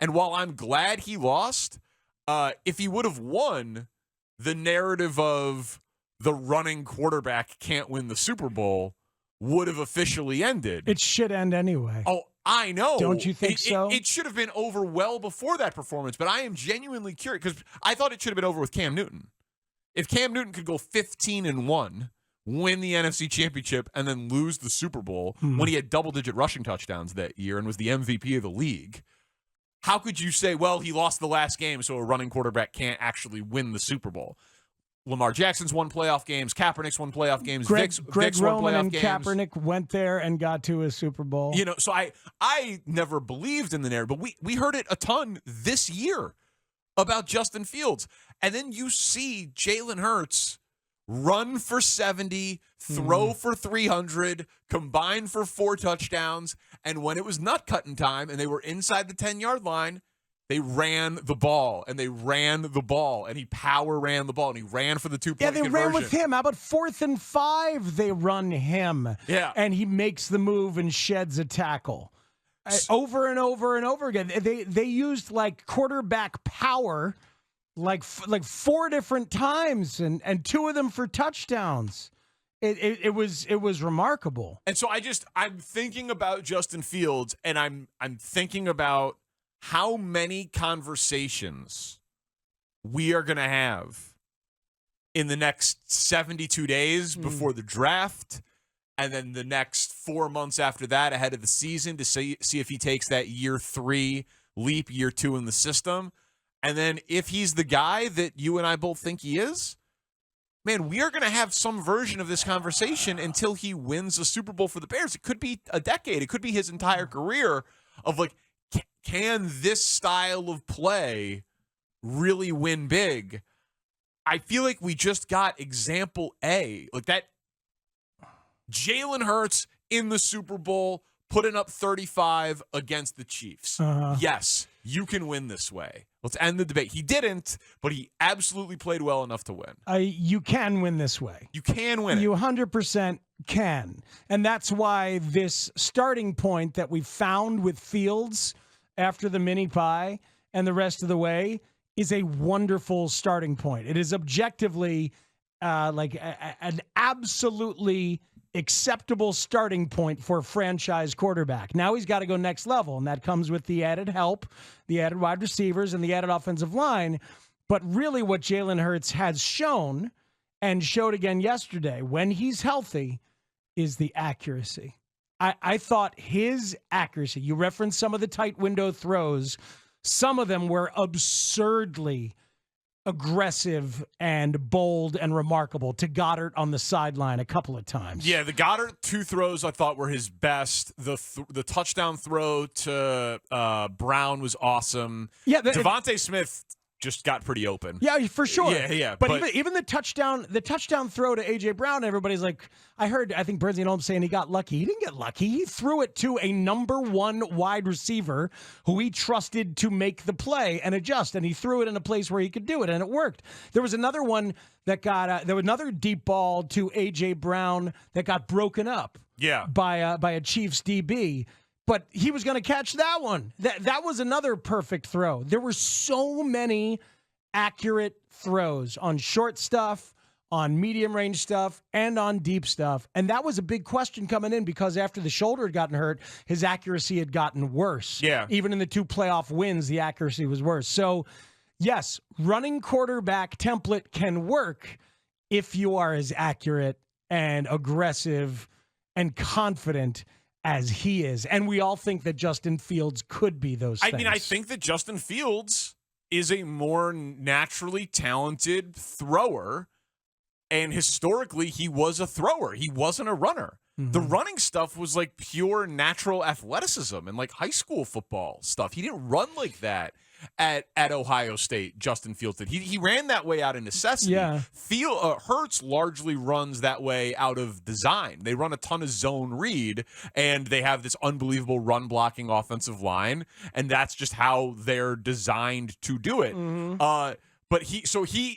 And while I'm glad he lost, if he would have won, the narrative of the running quarterback can't win the Super Bowl would have officially ended. It should end anyway. Oh, I know. Don't you think so? It should have been over well before that performance, but I am genuinely curious because I thought it should have been over with Cam Newton. If Cam Newton could go 15-1, win the NFC Championship, and then lose the Super Bowl when he had double-digit rushing touchdowns that year and was the MVP of the league, how could you say, well, he lost the last game, so a running quarterback can't actually win the Super Bowl? Lamar Jackson's won playoff games. Kaepernick's won playoff games. Greg Vic's won Roman playoff and games. Kaepernick went there and got to a Super Bowl. You know, so I never believed in the narrative, but we heard it a ton this year about Justin Fields. And then you see Jalen Hurts run for 70, throw for 300, combine for 4 touchdowns, and when it was nut-cutting time and they were inside the 10-yard line, they ran the ball, and they ran the ball, and he power ran the ball, and he ran for the 2-point conversion. Ran with him. How about 4th and 5? They run him. Yeah. And he makes the move and sheds a tackle. Over and over and over again. They used like quarterback power like 4 different times, and 2 of them for touchdowns. It was remarkable. And so I'm thinking about Justin Fields, and I'm thinking about how many conversations we are going to have in the next 72 days before the draft, and then the next 4 months after that ahead of the season to see if he takes that year 3 leap, year 2 in the system. And then if he's the guy that you and I both think he is, man, we are going to have some version of this conversation until he wins a Super Bowl for the Bears. It could be a decade. It could be his entire career of like, can this style of play really win big? I feel like we just got example A. Like that Jalen Hurts in the Super Bowl putting up 35 against the Chiefs. Yes, you can win this way. Let's end the debate. He didn't, but he absolutely played well enough to win. You can win this way. You can win it. You 100% can. And that's why this starting point that we found with Fields after the mini pie and the rest of the way is a wonderful starting point. It is objectively an absolutely acceptable starting point for a franchise quarterback. Now he's got to go next level, and that comes with the added help, the added wide receivers, and the added offensive line. But really what Jalen Hurts has shown and showed again yesterday when he's healthy is the accuracy. I thought his accuracy, you referenced some of the tight window throws, some of them were absurdly aggressive and bold and remarkable to Goddard on the sideline a couple of times. Yeah, the Goddard 2 throws I thought were his best. The touchdown throw to Brown was awesome. Yeah, Devontae Smith just got pretty open. Yeah, for sure. Yeah. But even the touchdown throw to A.J. Brown, everybody's like, I think Bernstein Holmes saying he got lucky. He didn't get lucky. He threw it to a number 1 wide receiver who he trusted to make the play and adjust, and he threw it in a place where he could do it, and it worked. There was another one that there was another deep ball to A.J. Brown that got broken up by a Chiefs DB. But he was going to catch that one. That was another perfect throw. There were so many accurate throws on short stuff, on medium range stuff, and on deep stuff. And that was a big question coming in because after the shoulder had gotten hurt, his accuracy had gotten worse. Yeah. Even in the 2 playoff wins, the accuracy was worse. So, yes, running quarterback template can work if you are as accurate and aggressive and confident as he is. And we all think that Justin Fields could be those things. I mean, I think that Justin Fields is a more naturally talented thrower, and historically he was a thrower. He wasn't a runner. Mm-hmm. The running stuff was like pure natural athleticism and like high school football stuff. He didn't run like that at Ohio State. Justin Fields did. He ran that way out of necessity. Yeah. Hurts largely runs that way out of design. They run a ton of zone read, and they have this unbelievable run blocking offensive line, and that's just how they're designed to do it. Mm-hmm. But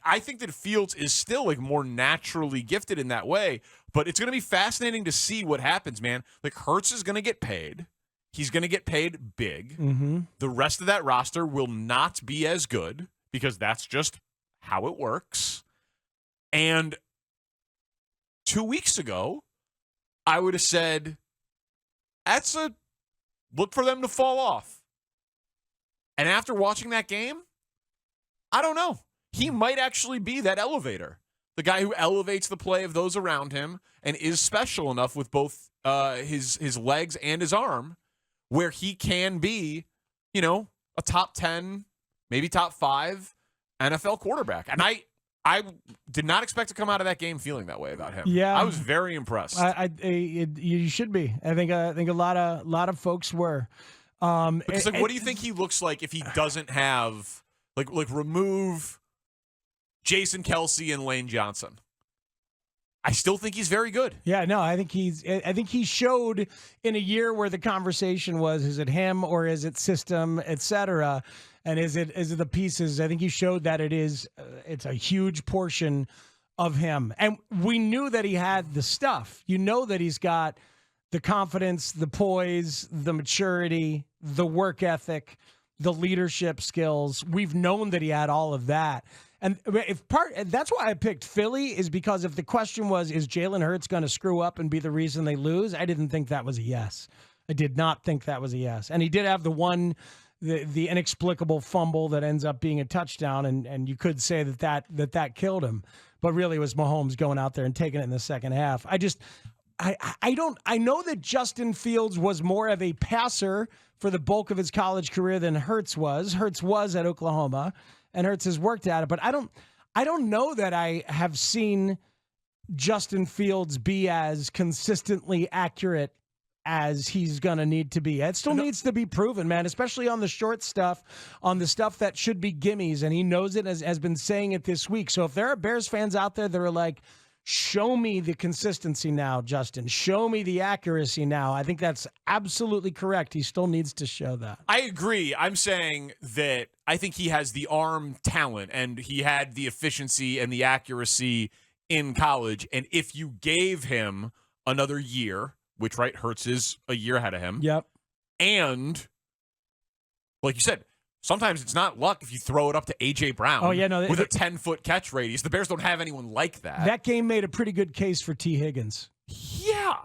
I think that Fields is still like more naturally gifted in that way. But it's going to be fascinating to see what happens, man. Like Hurts is going to get paid. He's going to get paid big. Mm-hmm. The rest of that roster will not be as good because that's just how it works. And 2 weeks ago, I would have said, that's a look for them to fall off. And after watching that game, I don't know. He might actually be that elevator. The guy who elevates the play of those around him and is special enough with both his legs and his arm where he can be, a top 10, maybe top 5 NFL quarterback. And I did not expect to come out of that game feeling that way about him. Yeah, I was very impressed. You should be. I think a lot of folks were. Because what do you think he looks like if he doesn't have like remove Jason Kelce and Lane Johnson? I still think he's very good. Yeah, no, I think he showed in a year where the conversation was, is it him or is it system, et cetera, and is it the pieces? I think he showed that it's a huge portion of him, and we knew that he had the stuff. That he's got the confidence, the poise, the maturity, the work ethic, the leadership skills. We've known that he had all of that. And that's why I picked Philly, is because if the question was, is Jalen Hurts going to screw up and be the reason they lose? I didn't think that was a yes. I did not think that was a yes. And he did have the inexplicable fumble that ends up being a touchdown, and you could say that killed him. But really it was Mahomes going out there and taking it in the second half. I know that Justin Fields was more of a passer for the bulk of his college career than Hurts was. Hurts was at Oklahoma, and Hurts has worked at it. But I don't know that I have seen Justin Fields be as consistently accurate as he's going to need to be. It still needs to be proven, man, especially on the short stuff, on the stuff that should be gimmies, and he knows it, has been saying it this week. So if there are Bears fans out there that are like, show me the consistency now, Justin. Show me the accuracy now. I think that's absolutely correct. He still needs to show that. I agree. I'm saying that I think he has the arm talent and he had the efficiency and the accuracy in college. And if you gave him another year, which, right, Hurts is a year ahead of him. Yep. And, like you said, sometimes it's not luck if you throw it up to A.J. Brown with a 10-foot catch radius. The Bears don't have anyone like that. That game made a pretty good case for T. Higgins. Yeah.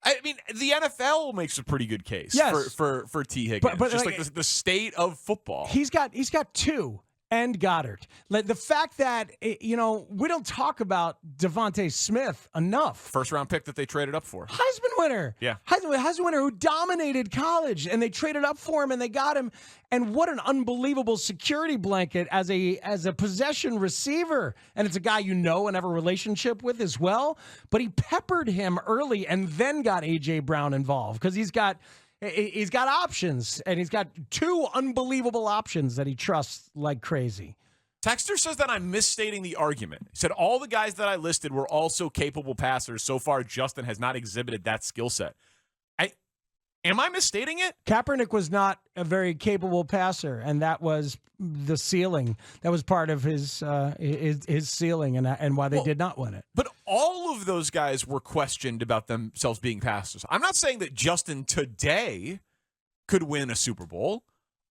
I mean, the NFL makes a pretty good case for T. Higgins. But just like the state of football. He's got two. And Goddard. Like the fact that, we don't talk about Devontae Smith enough. First-round pick that they traded up for. Heisman winner. Yeah. Heisman winner who dominated college, and they traded up for him, and they got him. And what an unbelievable security blanket as a possession receiver. And it's a guy and have a relationship with as well. But he peppered him early and then got A.J. Brown involved because he's got options, and he's got two unbelievable options that he trusts like crazy. Texter says that I'm misstating the argument. He said all the guys that I listed were also capable passers. So far, Justin has not exhibited that skill set. Am I misstating it? Kaepernick was not a very capable passer, and that was the ceiling. That was part of his ceiling, and why they did not win it. But all of those guys were questioned about themselves being passers. I'm not saying that Justin today could win a Super Bowl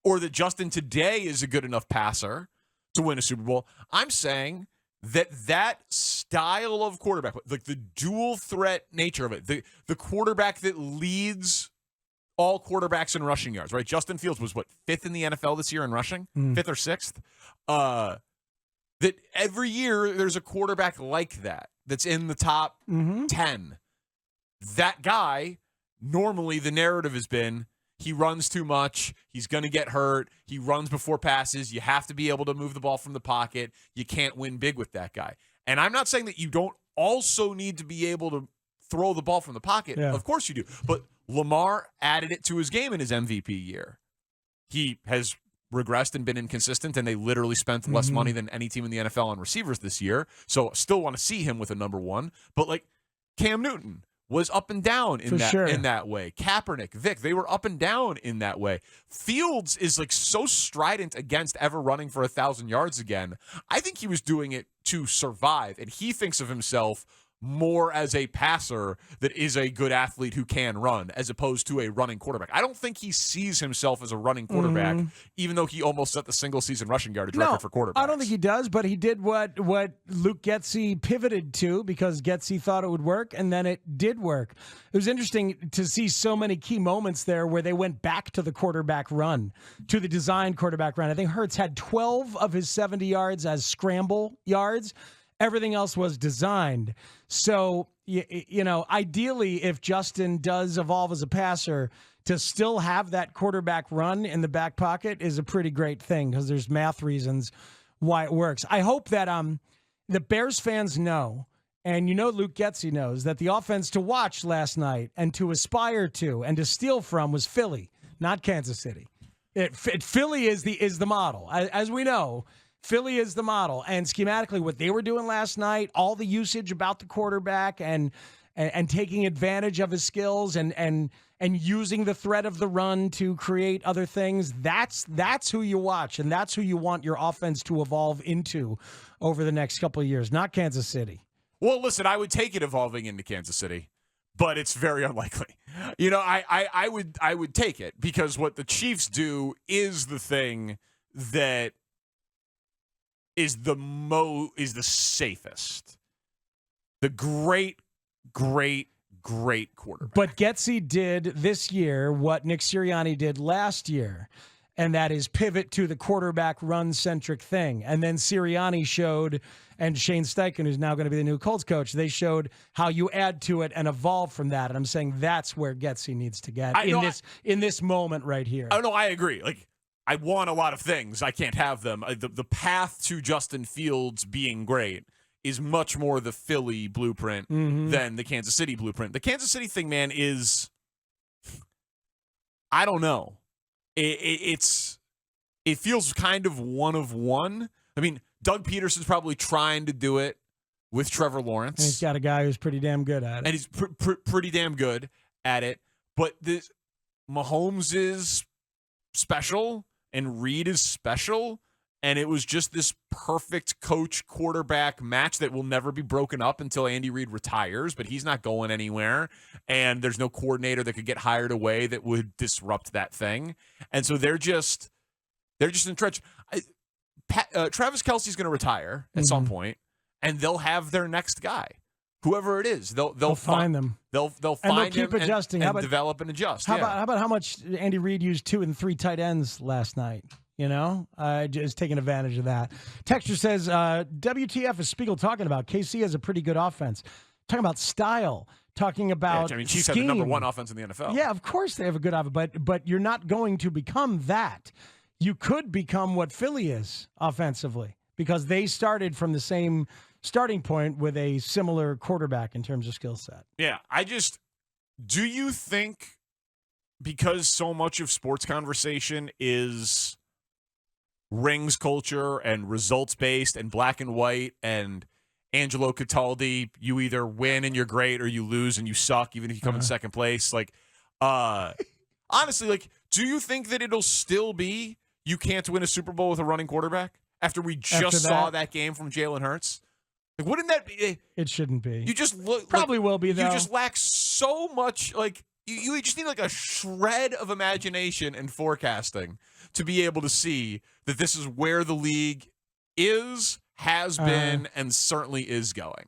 or that Justin today is a good enough passer to win a Super Bowl. I'm saying that style of quarterback, like the dual threat nature of it, the quarterback that leads all quarterbacks in rushing yards, right? Justin Fields was, fifth in the NFL this year in rushing? Fifth or sixth? That every year there's a quarterback like that's in the top 10. That guy, normally the narrative has been, he runs too much, he's going to get hurt, he runs before passes, you have to be able to move the ball from the pocket, you can't win big with that guy. And I'm not saying that you don't also need to be able to throw the ball from the pocket. Yeah. Of course you do. But Lamar added it to his game in his MVP year. He has regressed and been inconsistent, and they literally spent less money than any team in the NFL on receivers this year. So still want to see him with a number one. But like Cam Newton was up and down in that way. Kaepernick, Vic, they were up and down in that way. Fields is like so strident against ever running for 1,000 yards again. I think he was doing it to survive, and he thinks of himself more as a passer that is a good athlete who can run as opposed to a running quarterback. I don't think he sees himself as a running quarterback, even though he almost set the single-season rushing yardage record for quarterbacks. I don't think he does, but he did what Luke Getsy pivoted to because Getsy thought it would work, and then it did work. It was interesting to see so many key moments there where they went back to the quarterback run, to the designed quarterback run. I think Hurts had 12 of his 70 yards as scramble yards. Everything else was designed. So, you know, ideally, if Justin does evolve as a passer, to still have that quarterback run in the back pocket is a pretty great thing because there's math reasons why it works. I hope that the Bears fans know, and you know Luke Getsy knows, that the offense to watch last night and to aspire to and to steal from was Philly, not Kansas City. Philly is the model. As we know, Philly is the model, and schematically what they were doing last night, all the usage about the quarterback and taking advantage of his skills and using the threat of the run to create other things, that's who you watch, and that's who you want your offense to evolve into over the next couple of years, not Kansas City. Well, listen, I would take it evolving into Kansas City, but it's very unlikely. You know, I would take it because what the Chiefs do is the thing that is the safest. The great quarterback. But Getsy did this year what Nick Sirianni did last year, and that is pivot to the quarterback run-centric thing. And then Sirianni showed, and Shane Steichen, who's now going to be the new Colts coach, they showed how you add to it and evolve from that. And I'm saying that's where Getsy needs to get in this moment right here. Oh, no, I agree. Like, I want a lot of things. I can't have them. The path to Justin Fields being great is much more the Philly blueprint than the Kansas City blueprint. The Kansas City thing, man, is, I don't know. It feels kind of one of one. I mean, Doug Peterson's probably trying to do it with Trevor Lawrence. And he's got a guy who's pretty damn good at it. And he's pretty damn good at it. But Mahomes is special. And Reed is special, and it was just this perfect coach-quarterback match that will never be broken up until Andy Reid retires, but he's not going anywhere, and there's no coordinator that could get hired away that would disrupt that thing. And so they're just entrenched. Travis Kelce's going to retire at some point, and they'll have their next guy. Whoever it is, they'll find them. They'll find keep him adjusting. and develop and adjust. How about how much Andy Reid used 2 and 3 tight ends last night? You know, just taking advantage of that. Texture says, WTF is Spiegel talking about? KC has a pretty good offense. Talking about style. Talking about Chiefs scheme. have the number 1 offense in the NFL. Yeah, of course they have a good offense, but you're not going to become that. You could become what Philly is offensively because they started from the same starting point with a similar quarterback in terms of skill set. Yeah, do you think because so much of sports conversation is rings culture and results-based and black and white and Angelo Cataldi, you either win and you're great or you lose and you suck even if you come in second place? Like, honestly, like, do you think that it'll still be you can't win a Super Bowl with a running quarterback after we just saw that game from Jalen Hurts? Like, wouldn't that be? It shouldn't be. You just look probably will be though. You just lack so much. Like you just need like a shred of imagination and forecasting to be able to see that this is where the league is, has been, and certainly is going.